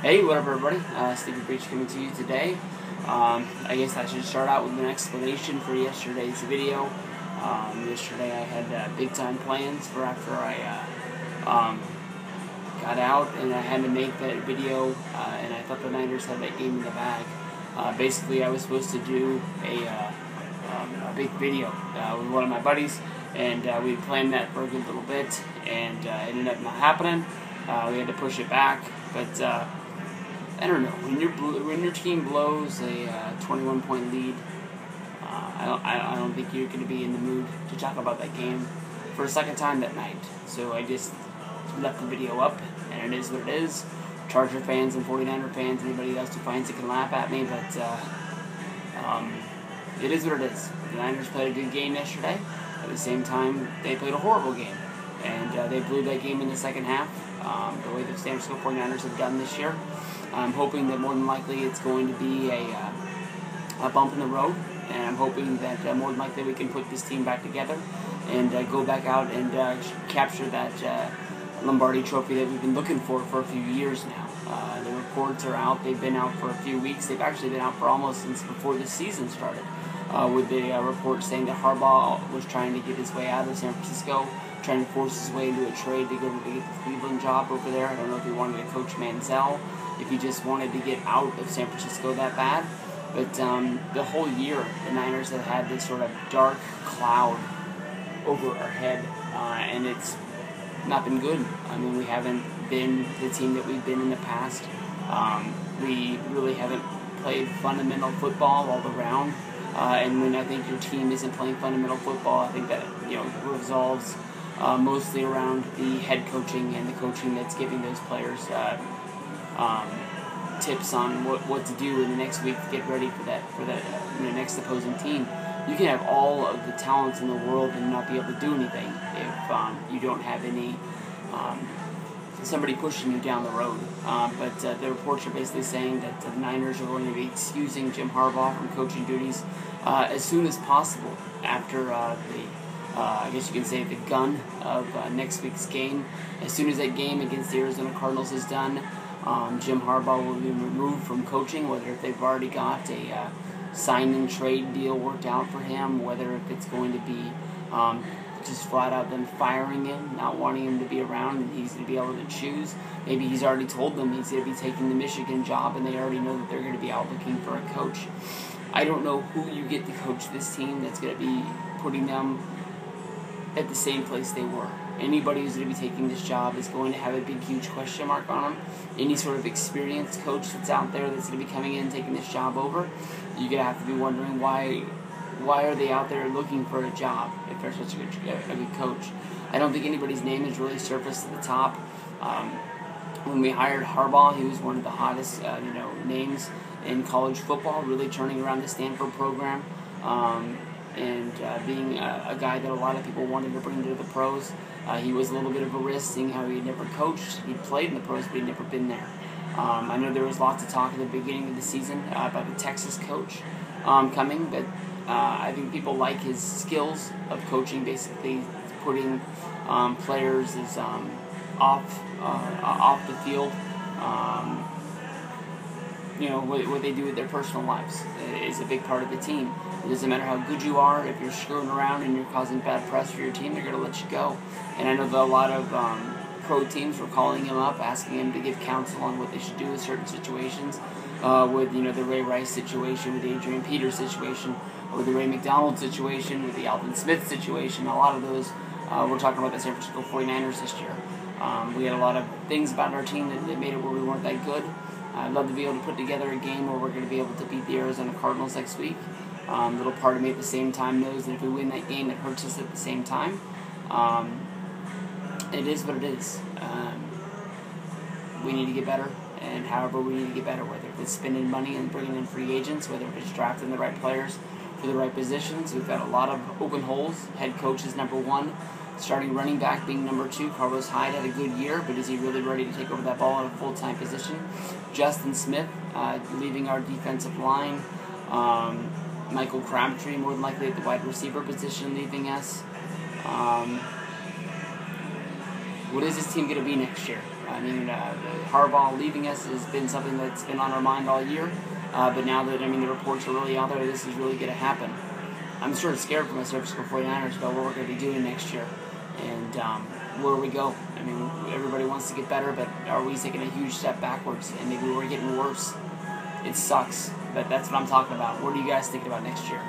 Hey, what up everybody? Stevie Breach coming to you today. I guess I should start out with an explanation for yesterday's video. Yesterday I had big time plans for after I got out, and I had to make that video, and I thought the Niners had that game in the bag. Basically I was supposed to do a big video with one of my buddies, and we had planned that for a good little bit, and it ended up not happening. We had to push it back, but I don't know, when your team blows a 21-point lead, I don't think you're going to be in the mood to talk about that game for a second time that night. So I just left the video up, and it is what it is. Charger fans and 49er fans, anybody else who finds it can laugh at me, but it is what it is. The Niners played a good game yesterday. At the same time, they played a horrible game, and they blew that game in the second half, the way the San Francisco 49ers have done this year. I'm hoping that more than likely it's going to be a bump in the road, and I'm hoping that more than likely we can put this team back together and go back out and capture that Lombardi trophy that we've been looking for a few years now. The reports are out. They've been out for a few weeks. They've actually been out for almost since before the season started, with the report saying that Harbaugh was trying to get his way out of San Francisco, trying to force his way into a trade to go to get the Cleveland job over there. I don't know if he wanted to coach Manziel, if he just wanted to get out of San Francisco that bad. But the whole year, the Niners have had this sort of dark cloud over our head, and it's not been good. I mean, we haven't been the team that we've been in the past. We really haven't played fundamental football all around. And when I think your team isn't playing fundamental football, I think that resolves mostly around the head coaching and the coaching that's giving those players tips on what to do in the next week to get ready for that next opposing team. You can have all of the talents in the world and not be able to do anything if you don't have any somebody pushing you down the road. But the reports are basically saying that the Niners are going to be excusing Jim Harbaugh from coaching duties as soon as possible after I guess you can say the gun of next week's game. As soon as that game against the Arizona Cardinals is done, Jim Harbaugh will be removed from coaching, whether if they've already got a sign-and trade deal worked out for him, whether if it's going to be just flat out them firing him, not wanting him to be around, and he's going to be able to choose. Maybe he's already told them he's going to be taking the Michigan job, and they already know that they're going to be out looking for a coach. I don't know who you get to coach this team that's going to be putting them at the same place they were. Anybody who's going to be taking this job is going to have a big, huge question mark on them. Any sort of experienced coach that's out there that's going to be coming in and taking this job over, you're going to have to be wondering why are they out there looking for a job if they're such a good coach. I don't think anybody's name has really surfaced to the top. When we hired Harbaugh, he was one of the hottest names in college football, really turning around the Stanford program. And being a guy that a lot of people wanted to bring to the pros. He was a little bit of a risk, seeing how he had never coached. He'd played in the pros, but he'd never been there. I know there was lots of talk at the beginning of the season about the Texas coach coming, but I think people like his skills of coaching, basically putting players as off the field. What they do with their personal lives is a big part of the team. It doesn't matter how good you are, if you're screwing around and you're causing bad press for your team, they're going to let you go. And I know that a lot of pro teams were calling him up, asking him to give counsel on what they should do in certain situations, with the Ray Rice situation, with the Adrian Peters situation, with the Ray McDonald situation, with the Alvin Smith situation. A lot of those, we're talking about the San Francisco 49ers this year. We had a lot of things about our team that made it where we weren't that good. I'd love to be able to put together a game where we're going to be able to beat the Arizona Cardinals next week. Little part of me at the same time knows that if we win that game, it hurts us at the same time. It is what it is. We need to get better, and however we need to get better, whether it's spending money and bringing in free agents, whether it's drafting the right players for the right positions. We've got a lot of open holes. Head coach is number one. Starting running back being number two. Carlos Hyde had a good year, but is he really ready to take over that ball in a full-time position? Justin Smith leaving our defensive line. Michael Crabtree more than likely at the wide receiver position leaving us. What is this team going to be next year? I mean, Harbaugh leaving us has been something that's been on our mind all year. But now that, I mean, the reports are really out there, this is really going to happen. I'm sort of scared for my San Francisco 49ers about what we're going to be doing next year and where we go. I mean, everybody wants to get better, but are we taking a huge step backwards and maybe we're getting worse? It sucks, but that's what I'm talking about. What are you guys thinking about next year?